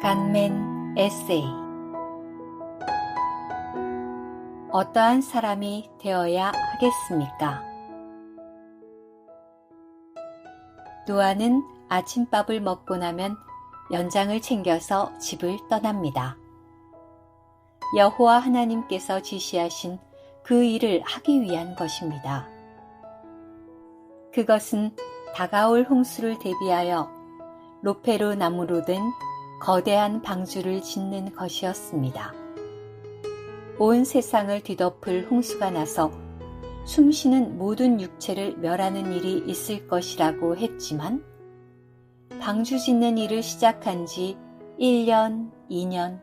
간멘 에세이. 어떠한 사람이 되어야 하겠습니까? 노아는 아침밥을 먹고 나면 연장을 챙겨서 집을 떠납니다. 여호와 하나님께서 지시하신 그 일을 하기 위한 것입니다. 그것은 다가올 홍수를 대비하여 로페르 나무로 된 거대한 방주를 짓는 것이었습니다. 온 세상을 뒤덮을 홍수가 나서 숨쉬는 모든 육체를 멸하는 일이 있을 것이라고 했지만 방주 짓는 일을 시작한 지 1년, 2년,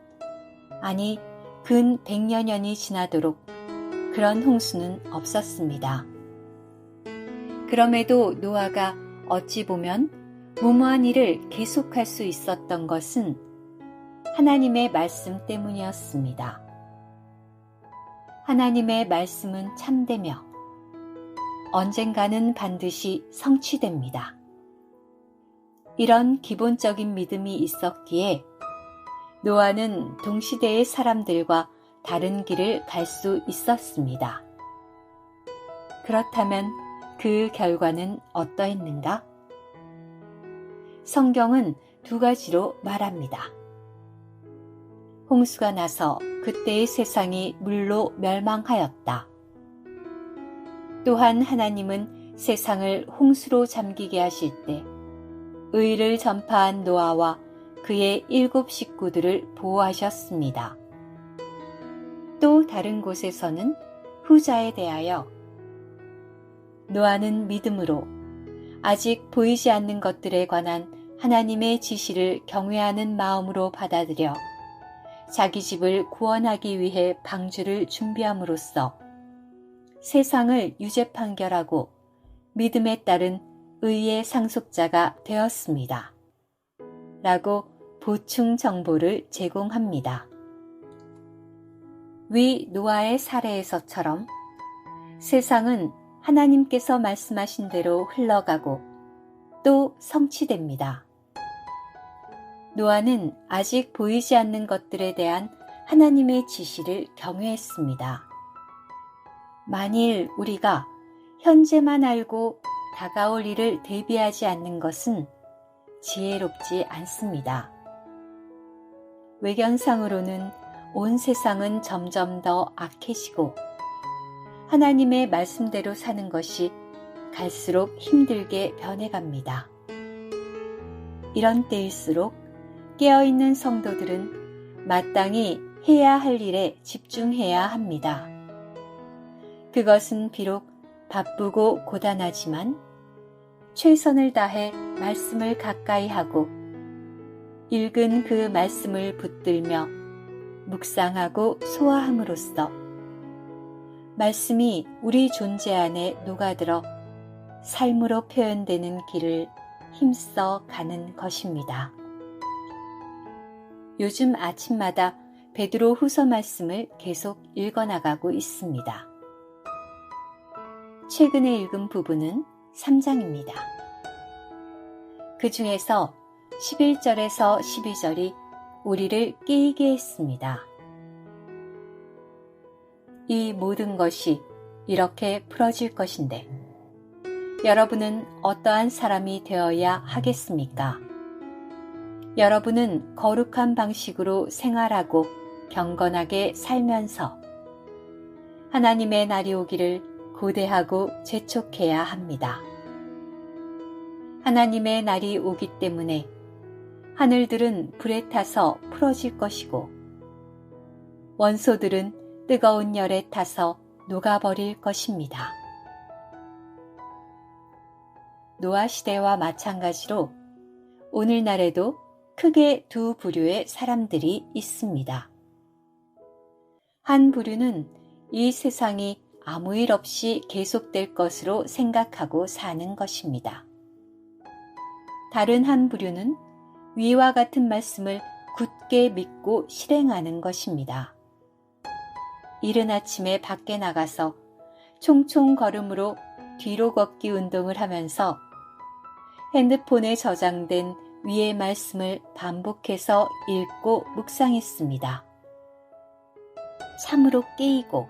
아니 근 100여 년이 지나도록 그런 홍수는 없었습니다. 그럼에도 노아가 어찌 보면 무모한 일을 계속할 수 있었던 것은 하나님의 말씀 때문이었습니다. 하나님의 말씀은 참되며 언젠가는 반드시 성취됩니다. 이런 기본적인 믿음이 있었기에 노아는 동시대의 사람들과 다른 길을 갈 수 있었습니다. 그렇다면 그 결과는 어떠했는가? 성경은 두 가지로 말합니다. 홍수가 나서 그때의 세상이 물로 멸망하였다. 또한 하나님은 세상을 홍수로 잠기게 하실 때 의를 전파한 노아와 그의 7 식구들을 보호하셨습니다. 또 다른 곳에서는 후자에 대하여 노아는 믿음으로 아직 보이지 않는 것들에 관한 하나님의 지시를 경외하는 마음으로 받아들여 자기 집을 구원하기 위해 방주를 준비함으로써 세상을 유죄 판결하고 믿음에 따른 의의 상속자가 되었습니다. 라고 보충 정보를 제공합니다. 위 노아의 사례에서처럼 세상은 하나님께서 말씀하신 대로 흘러가고 또 성취됩니다. 노아는 아직 보이지 않는 것들에 대한 하나님의 지시를 경외했습니다. 만일 우리가 현재만 알고 다가올 일을 대비하지 않는 것은 지혜롭지 않습니다. 외견상으로는 온 세상은 점점 더 악해지고 하나님의 말씀대로 사는 것이 갈수록 힘들게 변해갑니다. 이런 때일수록 깨어있는 성도들은 마땅히 해야 할 일에 집중해야 합니다. 그것은 비록 바쁘고 고단하지만 최선을 다해 말씀을 가까이 하고 읽은 그 말씀을 붙들며 묵상하고 소화함으로써 말씀이 우리 존재 안에 녹아들어 삶으로 표현되는 길을 힘써 가는 것입니다. 요즘 아침마다 베드로 후서 말씀을 계속 읽어나가고 있습니다. 최근에 읽은 부분은 3장입니다. 그 중에서 11절에서 12절이 우리를 깨이게 했습니다. 이 모든 것이 이렇게 풀어질 것인데 여러분은 어떠한 사람이 되어야 하겠습니까? 여러분은 거룩한 방식으로 생활하고 경건하게 살면서 하나님의 날이 오기를 고대하고 재촉해야 합니다. 하나님의 날이 오기 때문에 하늘들은 불에 타서 풀어질 것이고 원소들은 뜨거운 열에 타서 녹아버릴 것입니다. 노아 시대와 마찬가지로 오늘날에도 크게 두 부류의 사람들이 있습니다. 한 부류는 이 세상이 아무 일 없이 계속될 것으로 생각하고 사는 것입니다. 다른 한 부류는 위와 같은 말씀을 굳게 믿고 실행하는 것입니다. 이른 아침에 밖에 나가서 총총 걸음으로 뒤로 걷기 운동을 하면서 핸드폰에 저장된 위의 말씀을 반복해서 읽고 묵상했습니다. 참으로 깨이고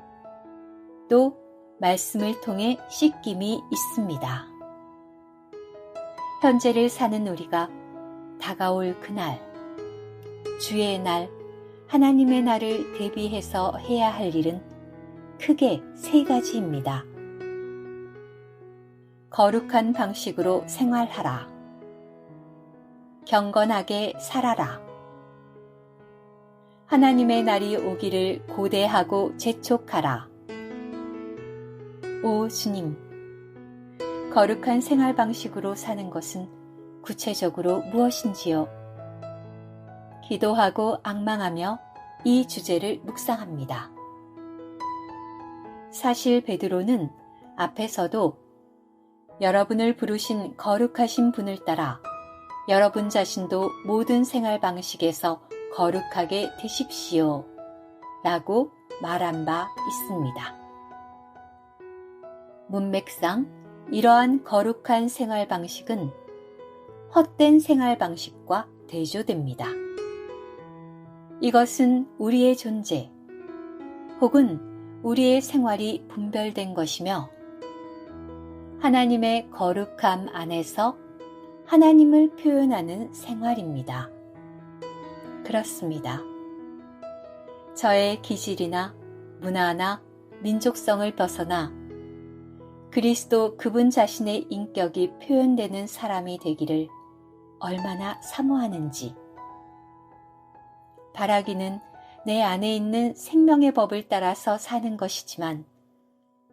또 말씀을 통해 씻김이 있습니다. 현재를 사는 우리가 다가올 그날, 주의 날, 하나님의 날을 대비해서 해야 할 일은 크게 세 가지입니다. 거룩한 방식으로 생활하라. 경건하게 살아라. 하나님의 날이 오기를 고대하고 재촉하라. 오 주님, 거룩한 생활 방식으로 사는 것은 구체적으로 무엇인지요? 기도하고 앙망하며 이 주제를 묵상합니다. 사실 베드로는 앞에서도 여러분을 부르신 거룩하신 분을 따라 여러분 자신도 모든 생활 방식에서 거룩하게 되십시오 라고 말한 바 있습니다. 문맥상 이러한 거룩한 생활 방식은 헛된 생활 방식과 대조됩니다. 이것은 우리의 존재 혹은 우리의 생활이 분별된 것이며 하나님의 거룩함 안에서 하나님을 표현하는 생활입니다. 그렇습니다. 저의 기질이나 문화나 민족성을 벗어나 그리스도 그분 자신의 인격이 표현되는 사람이 되기를 얼마나 사모하는지. 바라기는 내 안에 있는 생명의 법을 따라서 사는 것이지만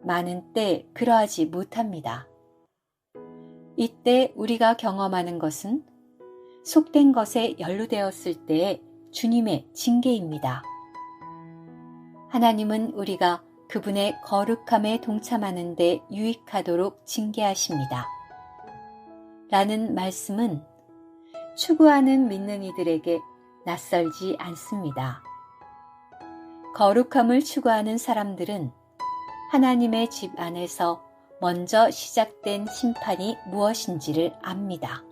많은 때 그러하지 못합니다. 이때 우리가 경험하는 것은 속된 것에 연루되었을 때의 주님의 징계입니다. 하나님은 우리가 그분의 거룩함에 동참하는 데 유익하도록 징계하십니다. 라는 말씀은 추구하는 믿는 이들에게 낯설지 않습니다. 거룩함을 추구하는 사람들은 하나님의 집 안에서 먼저 시작된 심판이 무엇인지를 압니다.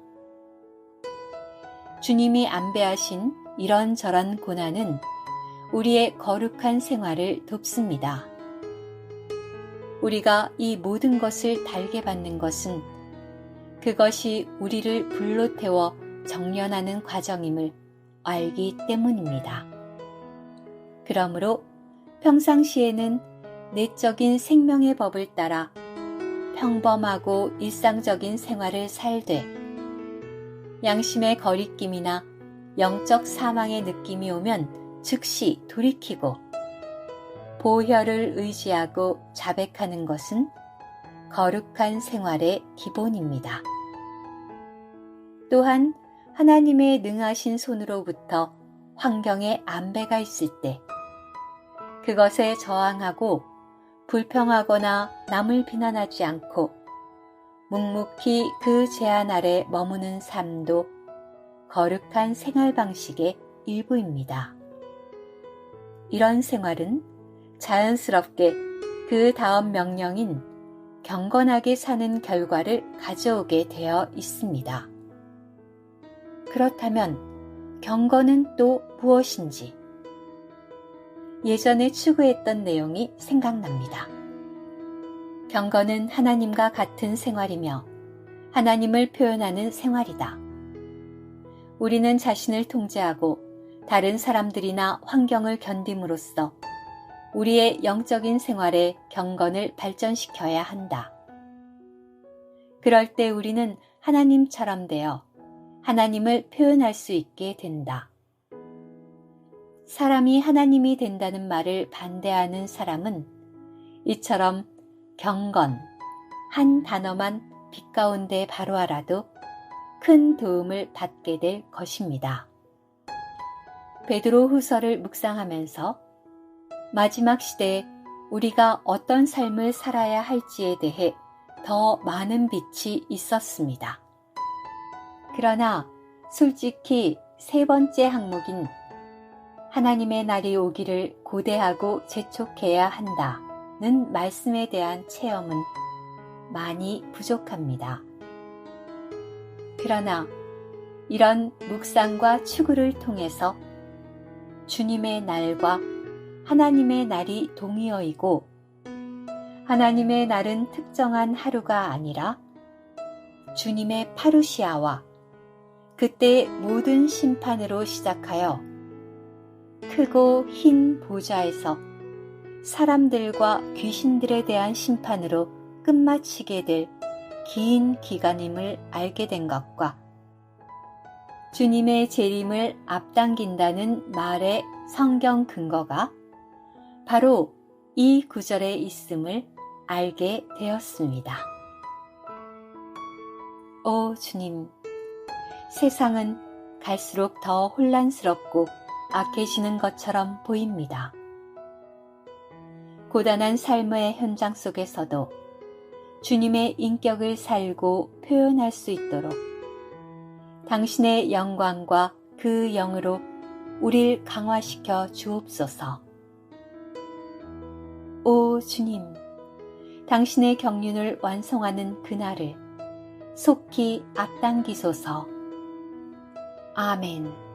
주님이 안배하신 이런저런 고난은 우리의 거룩한 생활을 돕습니다. 우리가 이 모든 것을 달게 받는 것은 그것이 우리를 불로 태워 정련하는 과정임을 알기 때문입니다. 그러므로 평상시에는 내적인 생명의 법을 따라 평범하고 일상적인 생활을 살되 양심의 거리낌이나 영적 사망의 느낌이 오면 즉시 돌이키고 보혈을 의지하고 자백하는 것은 거룩한 생활의 기본입니다. 또한 하나님의 능하신 손으로부터 환경에 안배가 있을 때 그것에 저항하고 불평하거나 남을 비난하지 않고 묵묵히 그 제한 아래 머무는 삶도 거룩한 생활 방식의 일부입니다. 이런 생활은 자연스럽게 그 다음 명령인 경건하게 사는 결과를 가져오게 되어 있습니다. 그렇다면 경건은 또 무엇인지 예전에 추구했던 내용이 생각납니다. 경건은 하나님과 같은 생활이며 하나님을 표현하는 생활이다. 우리는 자신을 통제하고 다른 사람들이나 환경을 견딤으로써 우리의 영적인 생활에 경건을 발전시켜야 한다. 그럴 때 우리는 하나님처럼 되어 하나님을 표현할 수 있게 된다. 사람이 하나님이 된다는 말을 반대하는 사람은 이처럼 경건, 한 단어만 빛 가운데 바로 알아도 큰 도움을 받게 될 것입니다. 베드로 후서를 묵상하면서 마지막 시대에 우리가 어떤 삶을 살아야 할지에 대해 더 많은 빛이 있었습니다. 그러나 솔직히 세 번째 항목인 하나님의 날이 오기를 고대하고 재촉해야 한다는 말씀에 대한 체험은 많이 부족합니다. 그러나 이런 묵상과 추구를 통해서 주님의 날과 하나님의 날이 동의어이고 하나님의 날은 특정한 하루가 아니라 주님의 파루시아와 그때의 모든 심판으로 시작하여 크고 흰 보좌에서 사람들과 귀신들에 대한 심판으로 끝마치게 될 긴 기간임을 알게 된 것과 주님의 재림을 앞당긴다는 말의 성경 근거가 바로 이 구절에 있음을 알게 되었습니다. 오 주님, 세상은 갈수록 더 혼란스럽고 악해지는 것처럼 보입니다. 고단한 삶의 현장 속에서도 주님의 인격을 살고 표현할 수 있도록 당신의 영광과 그 영으로 우리를 강화시켜 주옵소서. 오 주님, 당신의 경륜을 완성하는 그날을 속히 앞당기소서. 아멘.